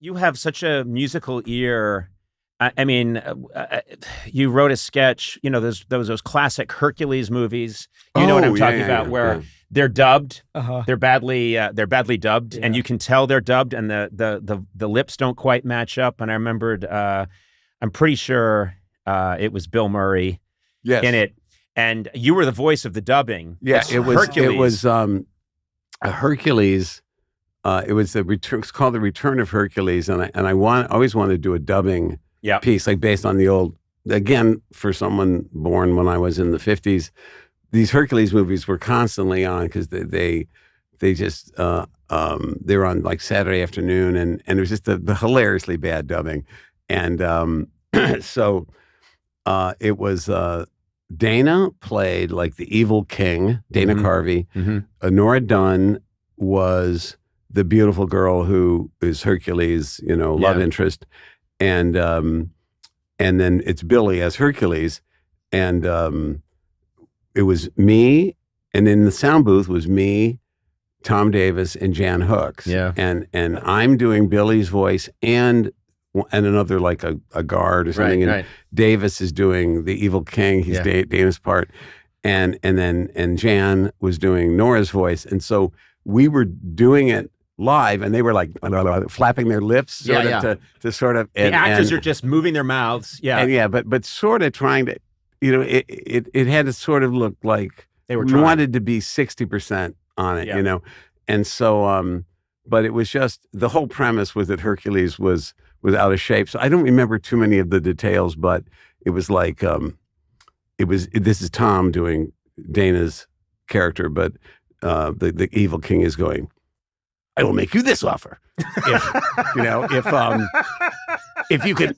you have such a musical ear. I mean, you wrote a sketch. You know, those classic Hercules movies. You know what I'm talking about, where they're dubbed. They're badly dubbed, and you can tell they're dubbed, and the lips don't quite match up. And I remembered, I'm pretty sure it was Bill Murray in it, and you were the voice of the dubbing. Yeah, it was Hercules. It was a Hercules. It was it's called The Return of Hercules, and I always wanted to do a dubbing piece, like based on the old. Again, for someone born when I was in the 50s, these Hercules movies were constantly on because they just they were on like Saturday afternoon, and it was just the hilariously bad dubbing, and so it was Dana played like the evil king, Dana Carvey. Nora Dunn was the beautiful girl who is Hercules, love interest, and then it's Billy as Hercules, and it was me, and in the sound booth was me, Tom Davis, and Jan Hooks. Yeah. And I'm doing Billy's voice and another like a guard or something. Right. Davis is doing the evil king. He's Dana's part. And Jan was doing Nora's voice. And so we were doing it live, and they were like flapping their lips to sort of. The actors are just moving their mouths. Yeah. And but sort of trying to, it had to sort of look like they were wanted to be 60% on it, and so but it was just the whole premise was that Hercules was out of shape. So I don't remember too many of the details, but it was like this is Tom doing Dana's character, but the evil king is going, I will make you this offer if you could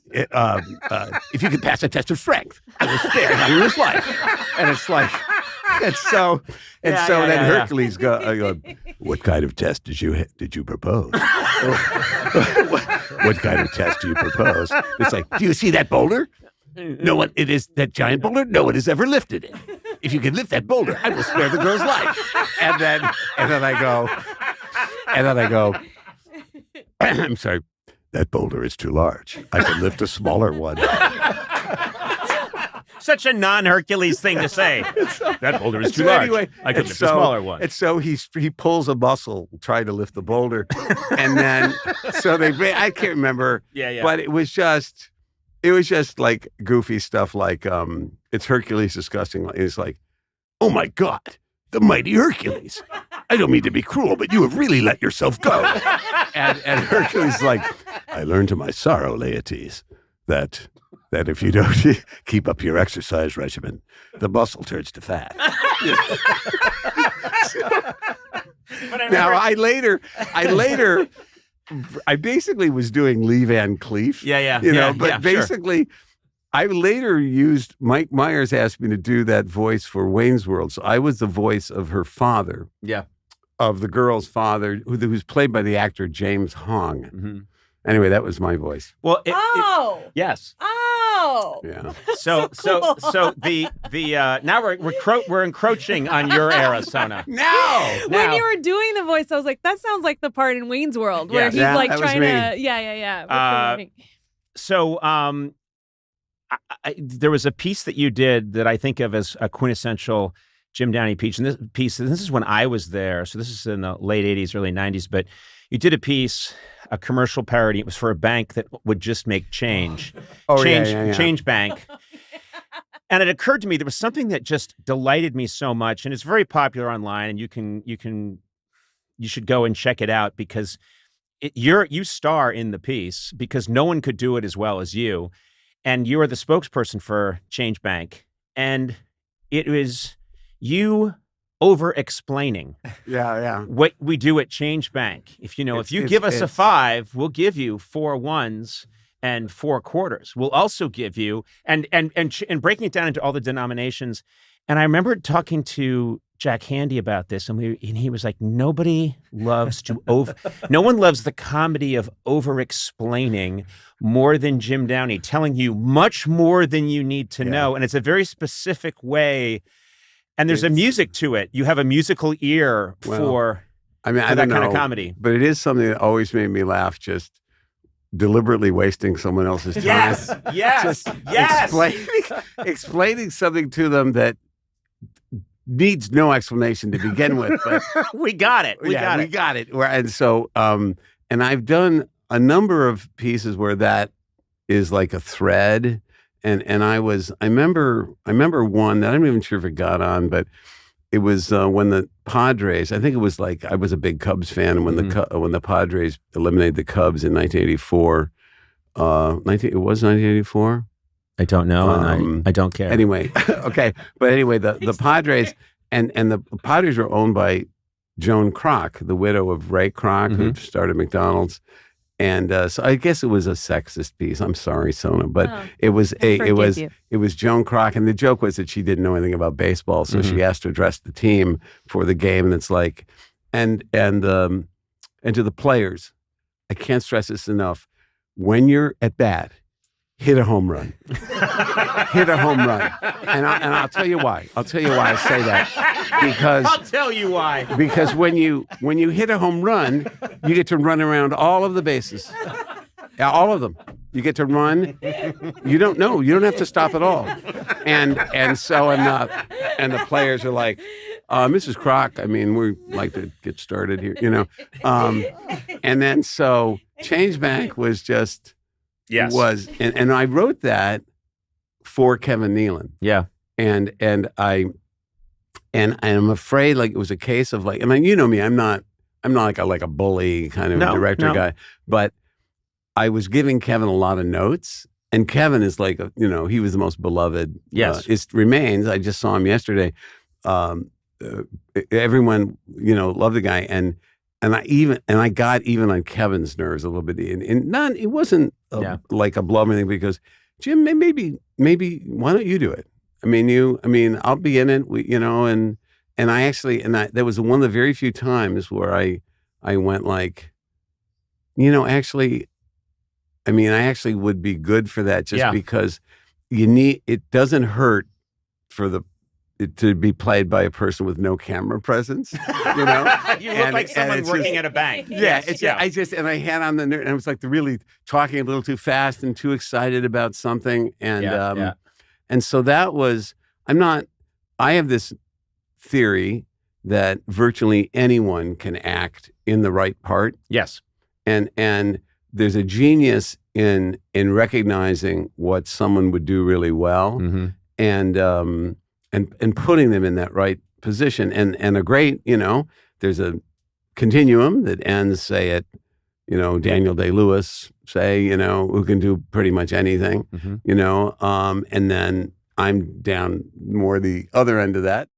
pass a test of strength, I will spare him his life. And it's like. And so then Hercules go, what kind of test did you propose? What kind of test do you propose? It's like, do you see that boulder? No one, it is that giant boulder. No one has ever lifted it. If you can lift that boulder, I will spare the girl's life. And then I go, I'm sorry, that boulder is too large. I can lift a smaller one. Such a non-Hercules thing to say. That boulder is too large. Anyway, I could lift a smaller one. And so he pulls a muscle trying to lift the boulder, and then I can't remember. Yeah. But it was just like goofy stuff, like it's Hercules discussing. It's like, oh my God, the mighty Hercules. I don't mean to be cruel, but you have really let yourself go. and Hercules is like, I learned to my sorrow, Laertes, that if you don't keep up your exercise regimen, the muscle turns to fat. Now, I basically was doing Lee Van Cleef. But basically, I later used, Mike Myers asked me to do that voice for Wayne's World. So I was the voice of her father. Yeah. Of the girl's father, who's played by the actor James Hong. Mm-hmm. Anyway, that was my voice. Well, yes. Yeah. So the now we're encroaching on your era, Sona. No. When you were doing the voice, I was like, that sounds like the part in Wayne's World where he's like trying to. Yeah. So there was a piece that you did that I think of as a quintessential Jim Downey piece, and this is when I was there. So this is in the late 80s, early 90s. But you did a piece, a commercial parody. It was for a bank that would just make change. Change Bank. And it occurred to me there was something that just delighted me so much, and it's very popular online, and you should go and check it out because you star in the piece because no one could do it as well as you, and you are the spokesperson for Change Bank, and it was you over-explaining what we do at Change Bank. If you give us a 5, we'll give you 4 1s and 4 quarters. We'll also give you and breaking it down into all the denominations. And I remember talking to Jack Handy about this, and he was like, no one loves the comedy of over-explaining more than Jim Downey, telling you much more than you need to know. And it's a very specific way. And there's a music to it. You have a musical ear for that kind of comedy. But it is something that always made me laugh. Just deliberately wasting someone else's time. Yes. Explaining something to them that needs no explanation to begin with. But we got it. We got it. And so, and I've done a number of pieces where that is like a thread. And I remember one that I'm not even sure if it got on, but it was when the Padres, I think it was like, I was a big Cubs fan, and when the Padres eliminated the Cubs in 1984, it was 1984? I don't know, and I don't care. Anyway, okay. But anyway, the Padres, and the Padres were owned by Joan Kroc, the widow of Ray Kroc, who started McDonald's. And so I guess it was a sexist piece. I'm sorry, Sona, but it was Joan Kroc, and the joke was that she didn't know anything about baseball, so she asked to address the team for the game, and it's like, and to the players, I can't stress this enough. When you're at bat, hit a home run. Hit a home run. And I'll tell you why. I'll tell you why I say that. Because I'll tell you why. Because when you hit a home run, you get to run around all of the bases. All of them. You get to run. You don't have to stop at all. And the players are like, Mrs. Kroc, I mean, we like to get started here, and then so Change Bank was just and I wrote that for Kevin Nealon. Yeah. And I'm afraid like it was a case of like, I mean, you know me, I'm not like a bully kind of director guy, but I was giving Kevin a lot of notes, and Kevin is like, he was the most beloved. Yes. It remains. I just saw him yesterday. Everyone, loved the guy. And I got even on Kevin's nerves a little bit. And it wasn't like a blow or anything, because Jim, maybe why don't you do it? I mean, I'll be in it, and that was one of the very few times where I went like, I actually would be good for that, just because it doesn't hurt for it to be played by a person with no camera presence, You look like someone working at a bank. I had on and I was like really talking a little too fast and too excited about something. And, and so that was, I have this theory that virtually anyone can act in the right part. Yes. And there's a genius in recognizing what someone would do really well, and putting them in that right position. And a great, there's a continuum that ends, say, at, Daniel Day-Lewis, say, who can do pretty much anything, and then I'm down more the other end of that.